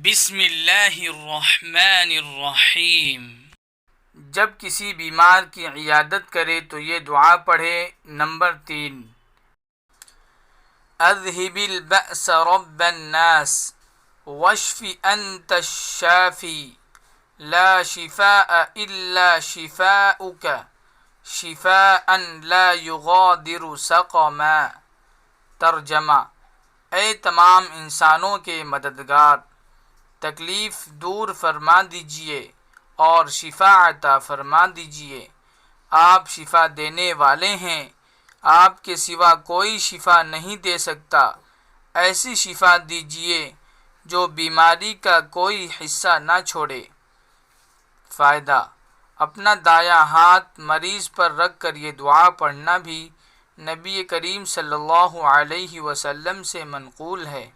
بسم اللہ الرحمن الرحیم۔ جب کسی بیمار کی عیادت کرے تو یہ دعا پڑھے۔ نمبر 3، اذهب البأس رب الناس واشف انت الشافی لا شفاء الا شفاؤک شفاء لا یغادر سقما۔ ترجمہ: اے تمام انسانوں کے مددگار، تکلیف دور فرما دیجئے اور شفا عطا فرما دیجئے۔ آپ شفا دینے والے ہیں، آپ کے سوا کوئی شفا نہیں دے سکتا۔ ایسی شفا دیجئے جو بیماری کا کوئی حصہ نہ چھوڑے۔ فائدہ: اپنا دایاں ہاتھ مریض پر رکھ کر یہ دعا پڑھنا بھی نبی کریم صلی اللہ علیہ وسلم سے منقول ہے۔